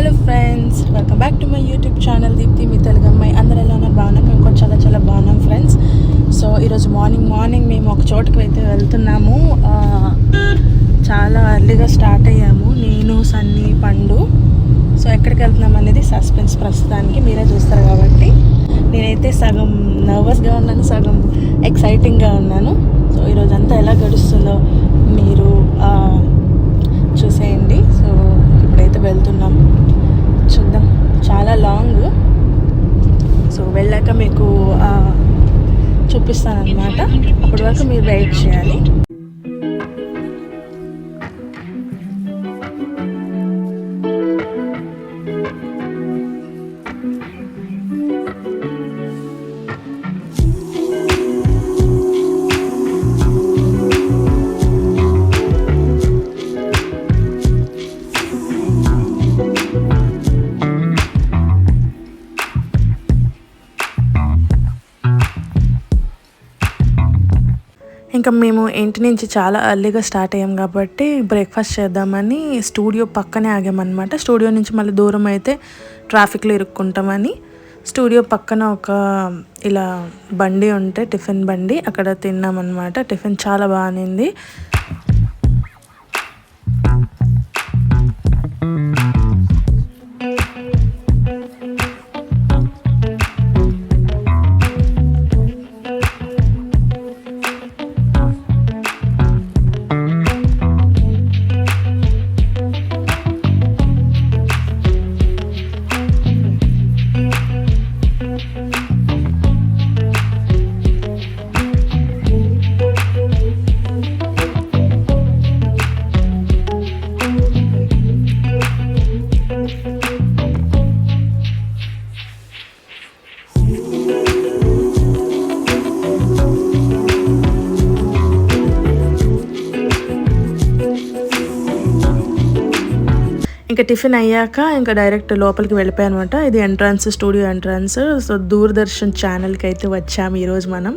Hello friends, welcome back to my YouTube channel Deepthi మీ తెలుగు అమ్మాయి. అందరూ ఎలా ఉన్నారు? బాగున్నాం. మేము కూడా చాలా చాలా బాగున్నాం ఫ్రెండ్స్. సో ఈరోజు మార్నింగ్ మేము ఒక చోటుకు అయితే వెళ్తున్నాము. చాలా ఎర్లీగా స్టార్ట్ అయ్యాము, నేను సన్నీ పండు. సో ఎక్కడికి వెళ్తున్నాం అనేది సస్పెన్స్ ప్రస్తుతానికి, మీరే చూస్తారు కాబట్టి. నేనైతే సగం నర్వస్గా ఉన్నాను, సగం ఎక్సైటింగ్గా ఉన్నాను. సో ఈరోజు అంతా ఎలా గడుస్తుందో మీరు చూసేయండి. సో ఇప్పుడైతే వెళ్తున్నాం, చూద్దాం. చాలా లాంగ్, సో వెళ్ళాక మీకు చూపిస్తాను అన్నమాట. అప్పటి వరకు మీరు వెయిట్ చేయాలి. ఇంకా మేము ఇంటి నుంచి చాలా ఎర్లీగా స్టార్ట్ అయ్యాం కాబట్టి బ్రేక్ఫాస్ట్ చేద్దామని స్టూడియో పక్కనే ఆగామన్నమాట. స్టూడియో నుంచి మళ్ళీ దూరం అయితే ట్రాఫిక్లో ఇరుక్కుంటామని స్టూడియో పక్కన ఒక ఇలా బండి ఉంటే టిఫిన్ బండి, అక్కడ తిన్నామన్నమాట. టిఫిన్ చాలా బాగుంది. ఇంకా టిఫిన్ అయ్యాక ఇంకా డైరెక్ట్ లోపలికి వెళ్ళిపోయాను అనమాట. ఇది entrance, studio entrance. So Doordarshan ఛానల్కి అయితే వచ్చాము ఈరోజు మనం.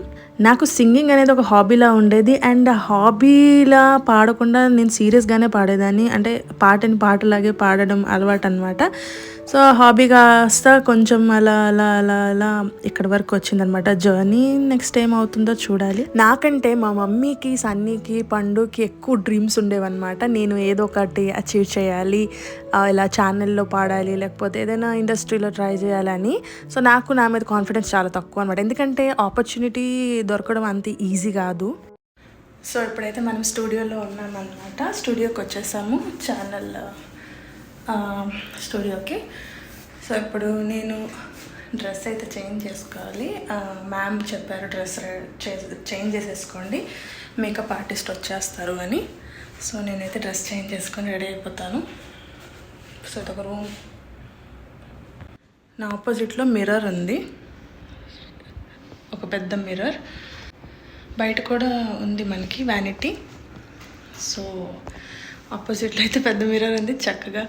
నాకు సింగింగ్ అనేది ఒక హాబీలా ఉండేది, అండ్ హాబీలా పాడకుండా నేను సీరియస్గానే పాడేదాన్ని. అంటే పాటలాగే పాడడం అలవాటు అనమాట. సో హాబీ కాస్త కొంచెం అలా అలా అలా అలా ఇక్కడ వరకు వచ్చిందనమాట జర్నీ. నెక్స్ట్ ఏం అవుతుందో చూడాలి. నాకంటే మా మమ్మీకి, సన్నీకి, పండుకి ఎక్కువ డ్రీమ్స్ ఉండేవన్నమాట. నేను ఏదో ఒకటి అచీవ్ చేయాలి, ఇలా ఛానల్లో పాడాలి, లేకపోతే ఏదైనా ఇండస్ట్రీలో ట్రై చేయాలని. సో నాకు నా మీద కాన్ఫిడెన్స్ చాలా తక్కువ అనమాట, ఎందుకంటే ఆపర్చునిటీ దొరకడం అంత ఈజీ కాదు. సో ఇప్పుడైతే మనం స్టూడియోలో ఉన్నామన్నమాట. స్టూడియోకి వచ్చేసాము, ఛానల్ స్టూడియోకి. సో ఇప్పుడు నేను డ్రెస్ అయితే చేంజ్ చేసుకోవాలి. మ్యామ్ చెప్పారు డ్రెస్ చేంజ్ చేసేసుకోండి, మేకప్ ఆర్టిస్ట్ వచ్చేస్తారు అని. సో నేనైతే డ్రెస్ చేంజ్ చేసుకొని రెడీ అయిపోతాను. సో ఇదొక రూమ్. నా ఆపోజిట్లో మిర్రర్ ఉంది, ఒక పెద్ద మిర్రర్. బయట కూడా ఉంది మనకి వ్యానిటీ. సో ఆపోజిట్లో అయితే పెద్ద మిర్రర్ ఉంది, చక్కగా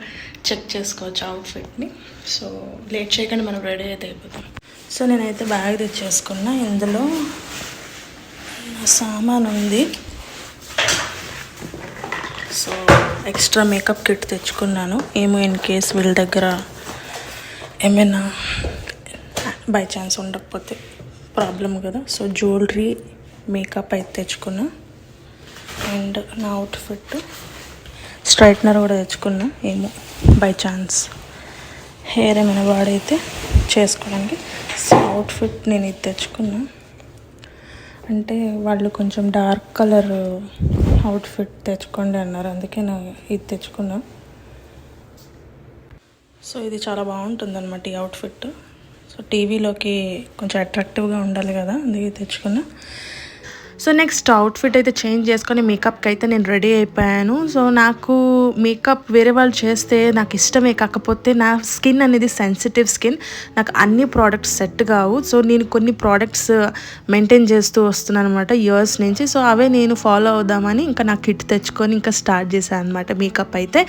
చెక్ చేసుకోవచ్చు అవుట్ఫిట్ని. సో లేట్ చేయకుండా మనం రెడీ అయితే అయిపోతాం. సో నేనైతే బ్యాగ్ తెచ్చేసుకున్నా, ఇందులో సామాన్ ఉంది. సో ఎక్స్ట్రా మేకప్ కిట్ తెచ్చుకున్నాను, ఏమో ఇన్ కేస్ వీళ్ళ దగ్గర ఏమైనా బై ఛాన్స్ ఉండకపోతే ప్రాబ్లం కదా. సో జ్యువెలరీ, మేకప్ అయితే తెచ్చుకున్నా, అండ్ నా అవుట్ఫిట్, స్ట్రైట్నర్ కూడా తెచ్చుకున్నా, ఏమో బై ఛాన్స్ హెయిర్ ఏమైనా వాడైతే చేసుకోవడానికి. సో అవుట్ఫిట్ నేను ఇది తెచ్చుకున్నా, అంటే వాళ్ళు కొంచెం డార్క్ కలర్ అవుట్ఫిట్ తెచ్చుకోండి అన్నారు, అందుకే నేను ఇది తెచ్చుకున్నా. సో ఇది చాలా బాగుంటుంది అన్నమాట ఈ అవుట్ఫిట్. సో టీవీలోకి కొంచెం అట్రాక్టివ్గా ఉండాలి కదా, అందుకే తెచ్చుకున్నా. సో నెక్స్ట్ అవుట్ఫిట్ అయితే చేంజ్ చేసుకొని మేకప్కి అయితే నేను రెడీ అయిపోయాను. సో నాకు మేకప్ వేరే వాళ్ళు చేస్తే నాకు ఇష్టమే, కాకపోతే నా స్కిన్ అనేది సెన్సిటివ్ స్కిన్, నాకు అన్ని ప్రోడక్ట్స్ సెట్ కావు. సో నేను కొన్ని ప్రోడక్ట్స్ మెయింటైన్ చేస్తూ వస్తున్నాను అనమాట ఇయర్స్ నుంచి. సో అవే నేను ఫాలో అవుదామని ఇంకా నా కిట్ తెచ్చుకొని ఇంకా స్టార్ట్ చేశాను అనమాట. మేకప్ అయితే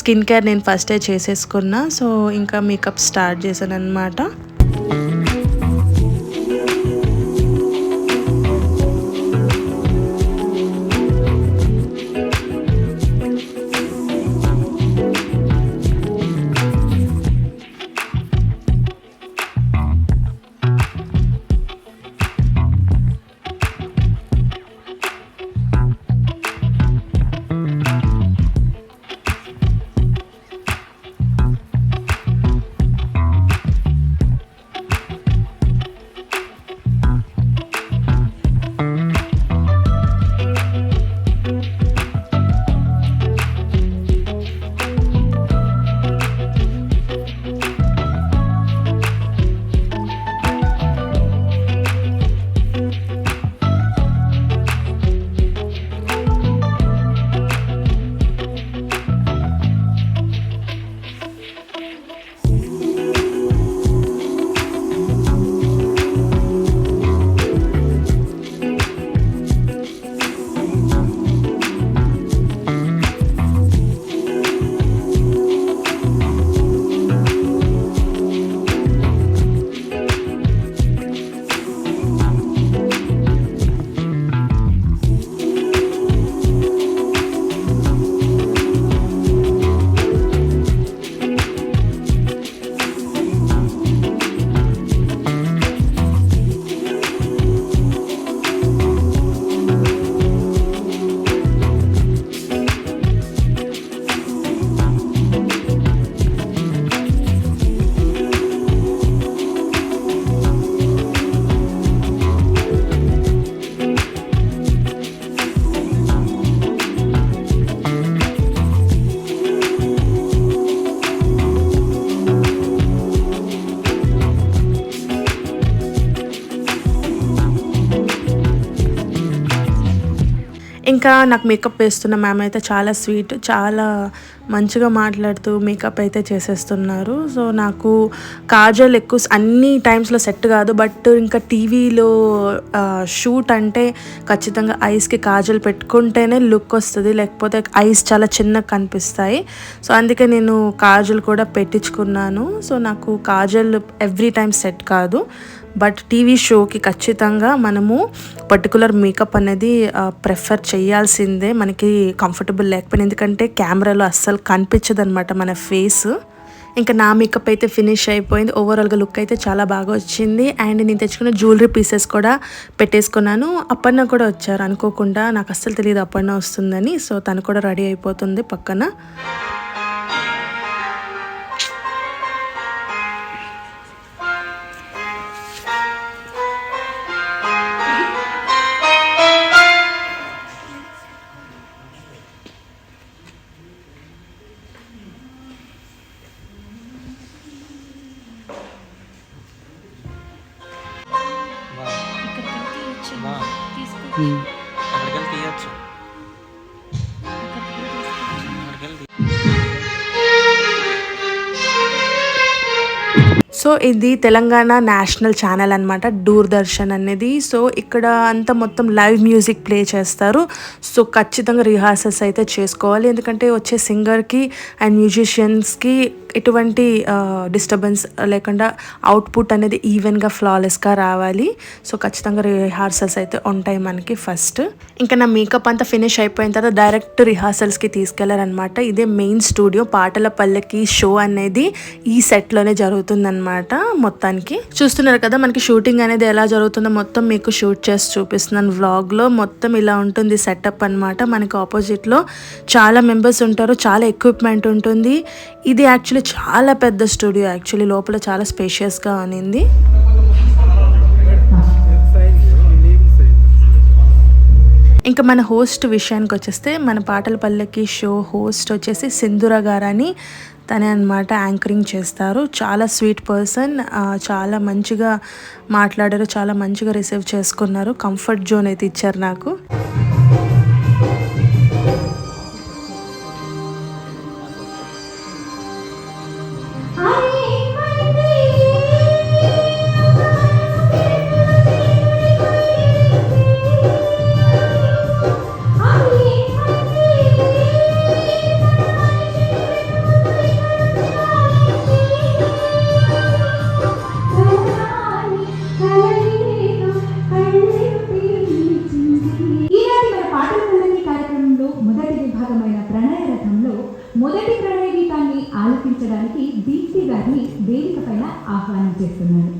స్కిన్ కేర్ నేను ఫస్టే చేసేసుకున్నా. సో ఇంకా మేకప్ స్టార్ట్ చేశాను అనమాట. ఇంకా నాకు మేకప్ వేస్తున్న మ్యామ్ అయితే చాలా స్వీట్, చాలా మంచిగా మాట్లాడుతూ మేకప్ అయితే చేసేస్తున్నారు. సో నాకు కాజల్ ఎక్కువ అన్ని టైమ్స్లో సెట్ కాదు, బట్ ఇంకా టీవీలో షూట్ అంటే ఖచ్చితంగా ఐస్కి కాజల్ పెట్టుకుంటేనే లుక్ వస్తుంది, లేకపోతే ఐస్ చాలా చిన్నగా కనిపిస్తాయి. సో అందుకే నేను కాజల్ కూడా పెట్టించుకున్నాను. సో నాకు కాజల్ ఎవ్రీ టైం సెట్ కాదు, బట్ టీవీ షోకి ఖచ్చితంగా మనము పర్టికులర్ మేకప్ అనేది ప్రిఫర్ చేయాల్సిందే, మనకి కంఫర్టబుల్ లేకపోయినా. ఎందుకంటే కెమెరాలో అస్సలు కనిపించదు అనమాట మన ఫేస్. ఇంకా నా మేకప్ అయితే ఫినిష్ అయిపోయింది. ఓవరాల్గా లుక్ అయితే చాలా బాగా వచ్చింది. అండ్ నేను తెచ్చుకున్న జ్యువెలరీ పీసెస్ కూడా పెట్టేసుకున్నాను. అప్పన్న కూడా వచ్చారు అనుకోకుండా, నాకు అస్సలు తెలియదు అప్పన్న వస్తుందని. సో తను కూడా రెడీ అయిపోతుంది పక్కన. అక్కడికి తీయచ్చు. సో ఇది తెలంగాణ నేషనల్ ఛానల్ అనమాట, దూరదర్శన్ అనేది. సో ఇక్కడ అంతా మొత్తం లైవ్ మ్యూజిక్ ప్లే చేస్తారు. సో ఖచ్చితంగా రిహార్సల్స్ అయితే చేసుకోవాలి, ఎందుకంటే వచ్చే సింగర్కి అండ్ మ్యూజిషియన్స్కి ఎటువంటి డిస్టర్బెన్స్ లేకుండా అవుట్పుట్ అనేది ఈవెన్గా ఫ్లాలెస్గా రావాలి. సో ఖచ్చితంగా రిహార్సల్స్ అయితే ఉంటాయి మనకి ఫస్ట్. ఇంకా నా మేకప్ అంతా ఫినిష్ అయిపోయిన తర్వాత డైరెక్ట్ రిహార్సల్స్కి తీసుకెళ్లారనమాట. ఇదే మెయిన్ స్టూడియో, పాటల పల్లకి షో అనేది ఈ సెట్లోనే జరుగుతుందన్నమాట. మొత్తానికి చూస్తున్నారు కదా మనకి షూటింగ్ అనేది ఎలా జరుగుతుందో మొత్తం మీకు షూట్ చేసి చూపిస్తున్నాను వ్లాగ్లో. మొత్తం ఇలా ఉంటుంది సెటప్ అనమాట. మనకి ఆపోజిట్లో చాలా మెంబర్స్ ఉంటారు, చాలా ఎక్విప్మెంట్ ఉంటుంది. ఇది యాక్చువల్లీ చాలా పెద్ద స్టూడియో, యాక్చువల్లీ లోపల చాలా స్పేషియస్గా ఉన్నింది. ఇంకా మన హోస్ట్ విషయానికి వచ్చేస్తే, మన పాటల పల్లకి షో హోస్ట్ వచ్చేసి సింధుర గారని, తనే అనమాట యాంకరింగ్ చేస్తారు. చాలా స్వీట్ పర్సన్, చాలా మంచిగా మాట్లాడారు, చాలా మంచిగా రిసీవ్ చేసుకున్నారు. కంఫర్ట్ జోన్ అయితే ఇచ్చారు నాకు. మొదటి ప్రణయ గీతాన్ని ఆలపించడానికి దీప్తి గారిని వేదిక పైన ఆహ్వానం చేస్తున్నారు.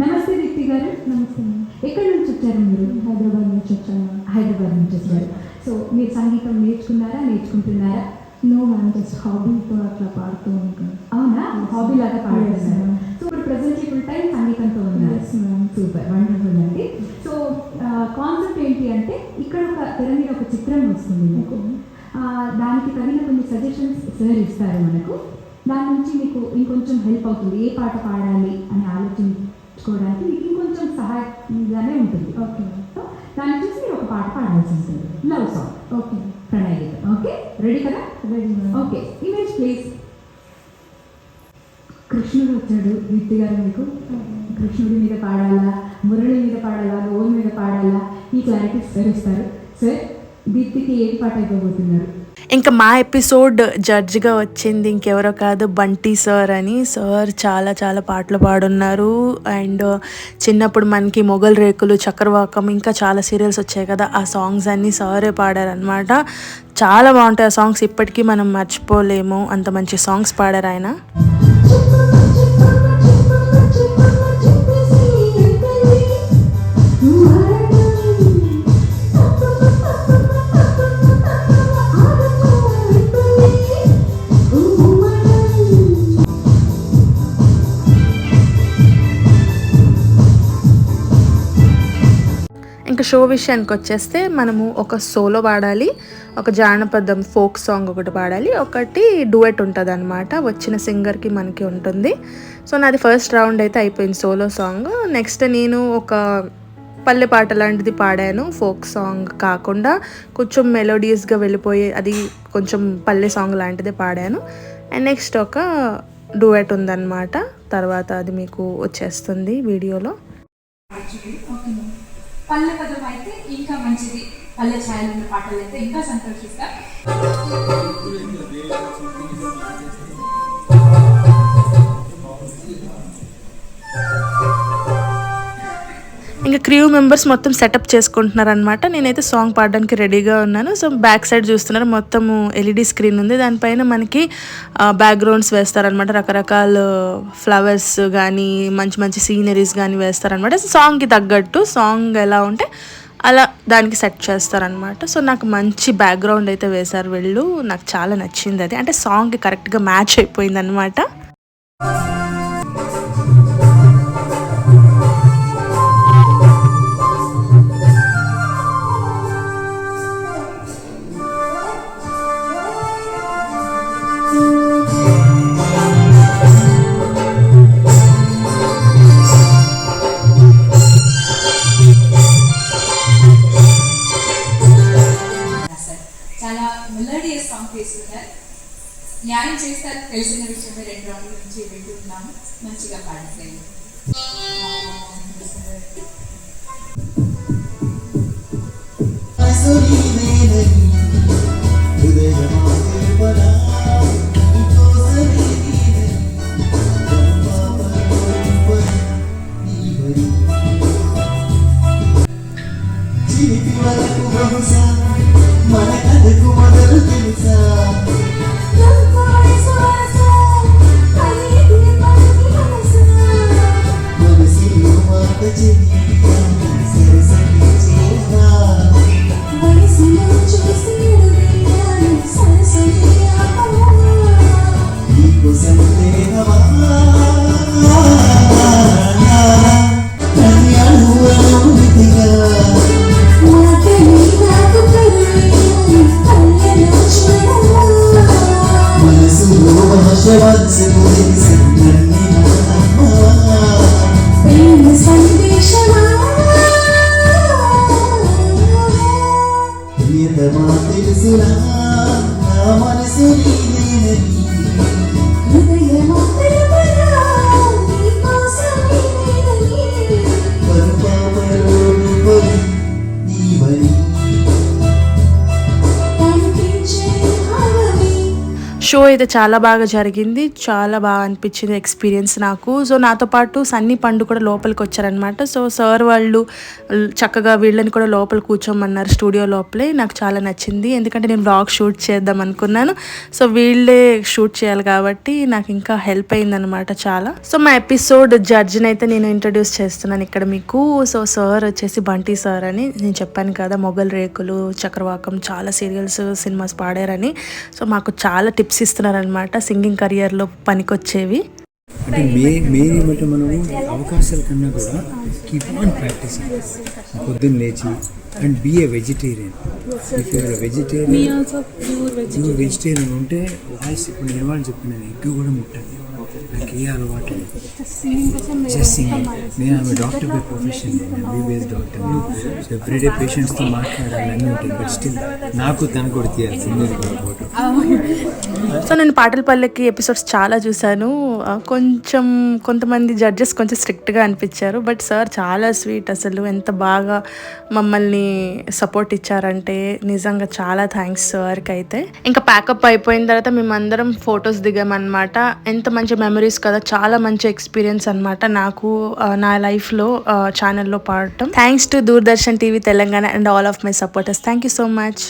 నమస్తే దీప్తి గారు. నమస్తే. ఎక్కడి నుంచి వచ్చారు మీరు? హైదరాబాద్ నుంచి వచ్చాను. హైదరాబాద్ నుంచి వచ్చారు. సో మీరు సంగీతం నేర్చుకున్నారా, నేర్చుకుంటున్నారా? నో మ్యామ్, జస్ట్ హాబీతో అట్లా పాడుతూ ఉంటాను. అవునా? హాబీ లాగా పాడుతున్నారు. సో ఇప్పుడు ప్రెసెంట్లీ ఫుల్ టైం సంగీతంతో ఉన్నారు. సూపర్, వండర్ఫుల్ అండి. సో కాన్సెప్ట్ ఏంటి అంటే, ఇక్కడ ఒక తెర మీద ఒక చిత్రం వస్తుంది మీకు, దానికి తగిన కొన్ని సజెషన్స్ సార్ ఇస్తారు మనకు. దాని నుంచి మీకు ఇంకొంచెం హెల్ప్ అవుతుంది, ఏ పాట పాడాలి అని ఆలోచించుకోవడానికి మీకు ఇంకొంచెం సహాయంగానే ఉంటుంది. ఓకే, సో దాన్ని చూసి మీరు ఒక పాట పాడాల్సి ఉంటుంది. Love song. ఓకే, ప్రణయ గీతం. ఓకే, రెడీ కదా? రెడీ. Okay, image please. కృష్ణుడు వచ్చాడు దీప్తి గారు మీకు. కృష్ణుడి మీద పాడాలా, మురళి మీద పాడాలా, గోల్ మీద పాడాలా, ఈ క్లారిటీస్ సార్ ఇస్తారు. సార్, దీప్తికి ఏది పాట అయిపోబోతున్నారు? ఇంకా మా ఎపిసోడ్ జడ్జ్గా వచ్చింది ఇంకెవరో కాదు, బంటి సార్ అని. సార్ చాలా చాలా పాటలు పాడున్నారు. అండ్ చిన్నప్పుడు మనకి మొగల్ రేకులు, చక్రవాకం, ఇంకా చాలా సీరియల్స్ వచ్చాయి కదా, ఆ సాంగ్స్ అన్నీ సారే పాడారనమాట. చాలా బాగుంటాయి ఆ సాంగ్స్, ఇప్పటికీ మనం మర్చిపోలేము, అంత మంచి సాంగ్స్ పాడారు ఆయన. షో విషయానికి వచ్చేస్తే మనము ఒక సోలో పాడాలి, ఒక జానపదం ఫోక్ సాంగ్ ఒకటి పాడాలి, ఒకటి డూయట్ ఉంటుంది అనమాట. వచ్చిన సింగర్కి మనకి ఉంటుంది. సో నాది ఫస్ట్ రౌండ్ అయితే అయిపోయింది సోలో సాంగ్. నెక్స్ట్ నేను ఒక పల్లె పాట లాంటిది పాడాను, ఫోక్ సాంగ్ కాకుండా కొంచెం మెలోడియస్గా వెళ్ళిపోయి అది కొంచెం పల్లె సాంగ్ లాంటిది పాడాను. అండ్ నెక్స్ట్ ఒక డూయట్ ఉందన్నమాట. తర్వాత అది మీకు వచ్చేస్తుంది వీడియోలో. పల్లె పదం అయితే ఇంకా మంచిది, పల్లె ఛాయలు ఉన్న పాటలు అయితే ఇంకా సంతోషిస్తా. ఇంకా క్రూ మెంబర్స్ మొత్తం సెటప్ చేసుకుంటున్నారు అనమాట. నేనైతే సాంగ్ పాడడానికి రెడీగా ఉన్నాను. సో బ్యాక్ సైడ్ చూస్తున్నారు, మొత్తం ఎల్ఈడి స్క్రీన్ ఉంది, దానిపైన మనకి బ్యాక్గ్రౌండ్స్ వేస్తారనమాట. రకరకాల ఫ్లవర్స్ కానీ మంచి మంచి సీనరీస్ కానీ వేస్తారనమాట. సాంగ్కి తగ్గట్టు సాంగ్ ఎలా ఉంటే అలా దానికి సెట్ చేస్తారనమాట. సో నాకు మంచి బ్యాక్గ్రౌండ్ అయితే వేశారు వీళ్ళు, నాకు చాలా నచ్చింది అది. అంటే సాంగ్కి కరెక్ట్గా మ్యాచ్ అయిపోయింది అనమాట. చాలా మెలోడియస్ సాంగ్ తీసుకున్నారు, న్యాయం చేస్తారు తెలిసిన విషయమే. 2 రౌండ్ల నుంచి వింటున్నాము, మంచిగా పాడతాయి. మన కథకు మొదలు తెలుసా, మనసులో మాట చెయ్యి సరసకి చేరా, నీకోసం దేహమా కన్యానువృతిగా మనసులో భాషవాన్సుకు తెలిసిందన్నీ ప్రియతమా తెలుసునా నా మనసు నీదేనని, పరుపాపలోని పరి నీ బరి. షో అయితే చాలా బాగా జరిగింది, చాలా బాగా అనిపించింది ఎక్స్పీరియన్స్ నాకు. సో నాతో పాటు సన్నీ పండు కూడా లోపలికి వచ్చారనమాట. సో సార్ వాళ్ళు చక్కగా వీళ్ళని కూడా లోపల కూర్చోమన్నారు స్టూడియో లోపలే. నాకు చాలా నచ్చింది, ఎందుకంటే నేను బ్లాగ్ షూట్ చేద్దాం అనుకున్నాను. సో వీళ్ళే షూట్ చేయాలి కాబట్టి నాకు ఇంకా హెల్ప్ అయిందనమాట చాలా. సో మా ఎపిసోడ్ జడ్జిని అయితే నేను ఇంట్రడ్యూస్ చేస్తున్నాను ఇక్కడ మీకు. సో సార్ వచ్చేసి బంటి సార్ అని నేను చెప్పాను కదా, మొగల్ రేకులు, చక్రవాకం చాలా సీరియల్స్ సినిమాస్ పాడారని. సో మాకు చాలా టిప్స్ ఇస్తున్నారనమాట సింగింగ్ కెరియర్లో పనికొచ్చేవి. అంటే మెయిన్ ఏమంటే మనము అవకాశాల కన్నా కూడా కీప్ ఆన్ ప్రాక్టీస్. పొద్దున్న లేచి and be a vegetarian. If you are vegetarian, pure vegetarian ఉంటే వాయిస్ ఇప్పుడు నేను వాళ్ళు చెప్పినాను, ఎగ్ కూడా ముట్టండి. నాకు ఏ అలవాటు జస్ట్ సింగింగ్. నేను ఆమె doctor by profession, MBBS doctor. So everyday పేషెంట్స్తో మాట్లాడాలి అన్నీ ఉంటాయి, బట్ స్టిల్ నాకు తనకు కూడా తీయాలి సింగర్ కూడా ఫోటో. సో నేను పాటల పల్లెకి ఎపిసోడ్స్ చాలా చూశాను. కొంతమంది జడ్జెస్ కొంచెం స్ట్రిక్ట్గా అనిపించారు, బట్ సార్ చాలా స్వీట్. అసలు ఎంత బాగా మమ్మల్ని సపోర్ట్ ఇచ్చారంటే నిజంగా చాలా థ్యాంక్స్ సార్కి అయితే. ఇంకా ప్యాకప్ అయిపోయిన తర్వాత మేమందరం ఫొటోస్ దిగామన్నమాట. ఎంత మంచి మెమరీస్ కదా, చాలా మంచి ఎక్స్పీరియన్స్ అనమాట నాకు నా లైఫ్లో ఛానల్లో పాడటం. Thanks to Doordarshan TV Telangana and all of my supporters. Thank you so much.